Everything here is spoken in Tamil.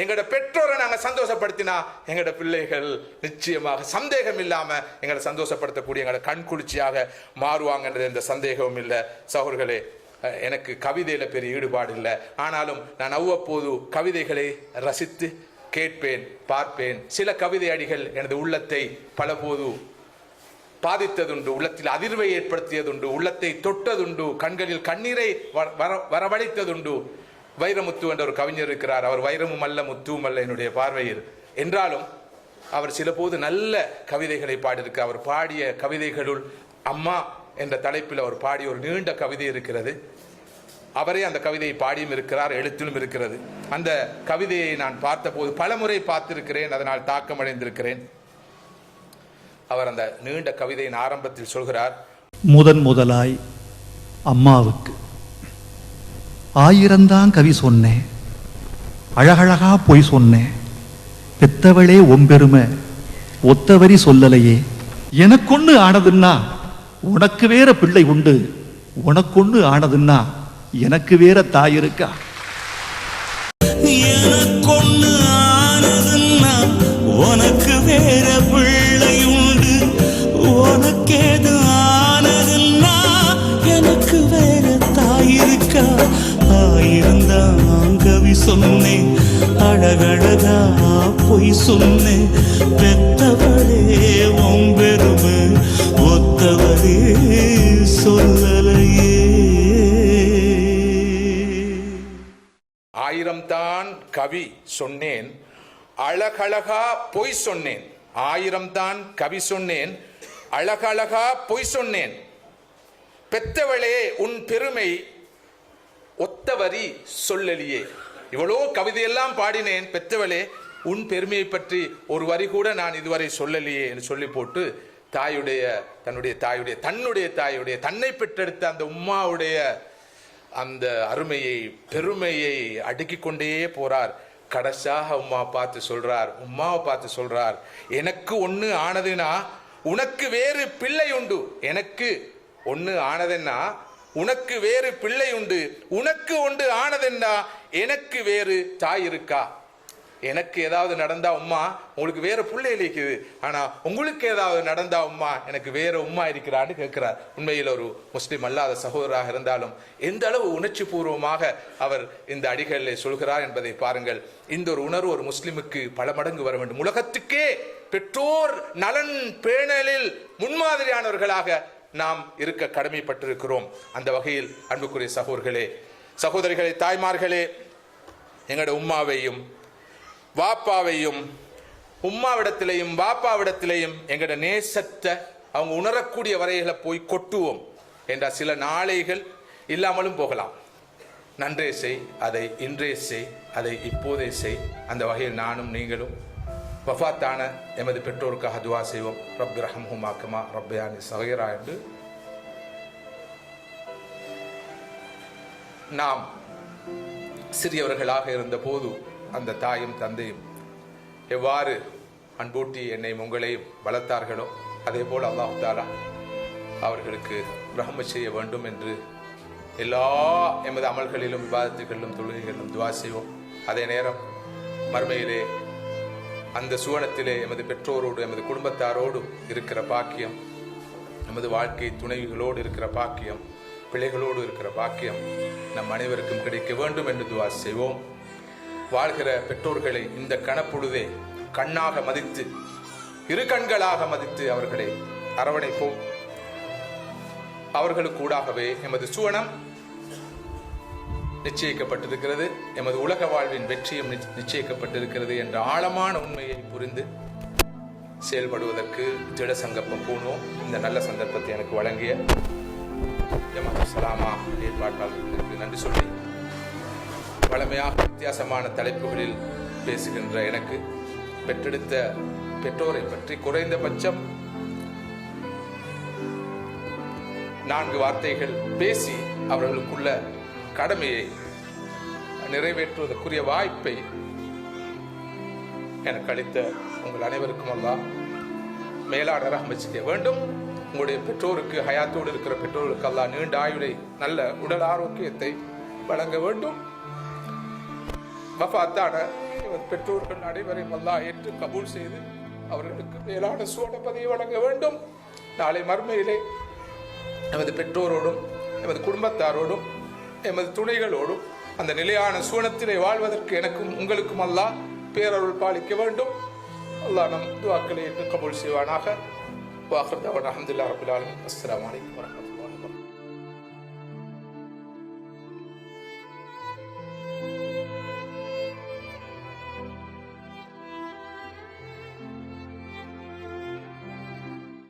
எங்களோட பெற்றோரை நாங்கள் சந்தோஷப்படுத்தினா எங்களோட பிள்ளைகள் நிச்சயமாக சந்தேகம் இல்லாம எங்களை சந்தோஷப்படுத்தக்கூடிய எங்களோட கண்குளிர்ச்சியாக மாறுவாங்கன்றது எந்த சந்தேகமும் இல்லை. சகோதரர்களே, எனக்கு கவிதையில பெரிய ஈடுபாடு இல்லை. ஆனாலும் நான் அவ்வப்போது கவிதைகளை ரசித்து கேட்பேன், பார்ப்பேன். சில கவிதை அடிகள் எனது உள்ளத்தை பலபோது பாதித்ததுண்டு, உள்ளத்தில் அதிர்வை ஏற்படுத்தியதுண்டு, உள்ளத்தை தொட்டதுண்டு, கண்களில் கண்ணீரை வரவழைத்ததுண்டு. வைரமுத்து என்ற ஒரு கவிஞர் இருக்கிறார். அவர் வைரமும் அல்ல முத்துவும் அல்ல என்னுடைய பார்வையில். என்றாலும் அவர் சில போது நல்ல கவிதைகளை பாடியிருக்கிறார். அவர் பாடிய கவிதைகளுள் அம்மா என்ற தலைப்பில் அவர் பாடிய ஒரு நீண்ட கவிதை இருக்கிறது. அவரே அந்த கவிதையை பாடியும் இருக்கிறார், எழுத்திலும் இருக்கிறது. அந்த கவிதையை நான் பார்த்தபோது பலமுறை பார்த்திருக்கிறேன், அதனால் தாக்கமடைந்திருக்கிறேன். அவர் அந்த நீண்ட கவிதையின் ஆரம்பத்தில் சொல்கிறார், முதலாய் அம்மாவுக்கு 1000 கவி சொன்னேன், அழகழகா பொய் சொன்னேன், பெத்தவளே ஒம்பெருமை ஒத்தவரி சொல்லலையே, எனக்கொன்னு ஆனதுன்னா உனக்கு வேற பிள்ளை உண்டு, உனக்கொன்னு ஆனதுன்னா எனக்கு வேற தாய் இருக்கா. எனக்கொன்னு ஆனதுன்னா உனக்கு வேற பிள்ளை உண்டு, உனக்கேது ஆனதுன்னா எனக்கு வேற தாய் இருக்கா. 1000 கவி சொன்னேன், அழகழகா பொய் சொன்னேன், பெத்தவளே ஒம்பெருமை ஒத்தவரே சொல்லலையே. 1000 கவி சொன்னேன், அழகழகா பொய் சொன்னேன். 1000 கவி சொன்னேன், அழகழகா பொய் சொன்னேன், பெத்தவளே உன் பெருமை ஒத்தவரி சொல்லலியே. இவ்வளோ கவிதையெல்லாம் பாடினேன், பெத்தவளே உன் பெருமையை பற்றி ஒரு வரி கூட நான் இதுவரை சொல்லலையே என்று சொல்லி போட்டு தன்னுடைய தாயுடைய தன்னை பெற்றெடுத்த அந்த உம்மாவுடைய அந்த அருமையை பெருமையை அடுக்கிக் கொண்டே போறார். கடைசியாக உம்மாவை பார்த்து சொல்றார், எனக்கு ஒண்ணு ஆனதுன்னா உனக்கு வேறு பிள்ளை உண்டு. எனக்கு ஒண்ணு ஆனதுன்னா உனக்கு வேறு பிள்ளை உண்டு, உனக்கு ஒன்று ஆனதுன்னா எனக்கு வேறு தாய் இருக்கா. எனக்கு ஏதாவது நடந்தா உம்மா உங்களுக்கு வேற பிள்ளை இருக்குது, ஆனா உங்களுக்கு ஏதாவது நடந்தா உம்மா எனக்கு வேற உம்மா இருக்கிறான்னு கேட்கிறார். உண்மையில் ஒரு முஸ்லிம் அல்லாத சகோதரராக இருந்தாலும் எந்த அளவு உணர்ச்சி பூர்வமாக அவர் இந்த அடிகளில் சொல்கிறார் என்பதை பாருங்கள். இந்த ஒரு உணர்வு ஒரு முஸ்லிமுக்கு பல மடங்கு வர வேண்டும். உலகத்துக்கே பெற்றோர் நலன் பேணலில் முன்மாதிரியானவர்களாக நாம் இருக்க கடமைப்பட்டிருக்கிறோம். அந்த வகையில் அன்புக்குரிய சகோதரிகளே, தாய்மார்களே, எங்களோட உம்மாவையும் வாப்பாவையும் உம்மாவிடத்திலையும் வாப்பாவிடத்திலையும் எங்களோட நேசத்தை அவங்க உணரக்கூடிய வரைகளை போய் கொட்டுவோம் என்ற சில நாளைகள் இல்லாமலும் போகலாம். நன்றே செய், அதை இன்றே செய், அதை இப்போதே செய். அந்த வகையில் நானும் நீங்களும் வஃபாத்தான எமது பெற்றோருக்காக துவா செய்வோம். ரப்பி ரஹம்ஹுமா கமா ரப்பயானி ஸகீரா என்று நாம் சிறியவர்களாக இருந்த போது அந்த தாயும் தந்தையும் எவ்வாறு அன்பூட்டி என்னையும் உங்களையும் வளர்த்தார்களோ அதே போல் அல்லாஹ் தஆலா அவர்களுக்கு ரஹ்மத் செய்ய வேண்டும் என்று எல்லா எமது அமல்களிலும் இபாதத்துகளிலும் தொழுகைகளிலும் துவா செய்வோம். அதே நேரம் மறுமையிலே அந்த சுவனத்திலே எமது பெற்றோரோடு எமது குடும்பத்தாரோடு இருக்கிற பாக்கியம், நமது வாழ்க்கை துணைவிகளோடு இருக்கிற பாக்கியம், பிள்ளைகளோடு இருக்கிற பாக்கியம் நம் அனைவருக்கும் கிடைக்க வேண்டும் என்று துவா செய்வோம். வாழ்கிற பெற்றோர்களை இந்த கணப்பொழுதே கண்ணாக மதித்து, இரு கண்களாக மதித்து அவர்களை அரவணைப்போம். அவர்களுக்கு கூடாகவே எமது சுவனம் நிச்சயிக்கப்பட்டிருக்கிறது, எமது உலக வாழ்வின் வெற்றியும் நிச்சயிக்கப்பட்டிருக்கிறது என்ற ஆழமான உண்மையை புரிந்து செயல்படுவதற்கு திட சங்கப்பம் பூணுவோம். இந்த நல்ல சந்தர்ப்பத்தை எனக்கு வழங்கிய ஜமாத் சலாமா ஏற்பாட்டாளர்களுக்கு நன்றி சொல்லி, வளமையாக வித்தியாசமான தலைப்புகளில் பேசுகின்ற எனக்கு பெற்றெடுத்த பெற்றோரை பற்றி குறைந்தபட்சம் 4 வார்த்தைகள் பேசி அவர்களுக்குள்ள கடமையை நிறைவேற்றுவதற்குரிய வாய்ப்பை எனக்கு அளித்த உங்கள் அனைவருக்கும் அல்லாஹ் மேலான ரஹ்மத் செய்ய வேண்டும். உங்களுடைய பெற்றோருக்கு, ஹயாத்தோடு இருக்கிற பெற்றோருக்கு அல்லாஹ் நீண்ட ஆயுளை, நல்ல உடல் ஆரோக்கியத்தை வழங்க வேண்டும். வஃபாத்தான எமது பெற்றோர்கள் அனைவரையும் அல்லாஹ் ஏற்று கபூல் செய்து அவர்களுக்கு மேலான சுவனப்பதியை வழங்க வேண்டும். நாளை மறுமையிலே எமது பெற்றோரோடும் எமது குடும்பத்தாரோடும் எமது துணைகளோடும் அந்த நிலையான சுவனத்திலே வாழ்வதற்கு எனக்கும் உங்களுக்கும் அல்லாஹ் பேரருள் பாலிக்க வேண்டும். அல்லாஹ் நம் துஆக்களை ஏற்று கபூல் செய்வானாக. வாஹிர் தஅவானா அல்ஹம்துலில்லாஹி ரப்பில் ஆலமீன். அஸ்ஸலாமு அலைக்கும் வரஹ்மத்துல்லாஹி.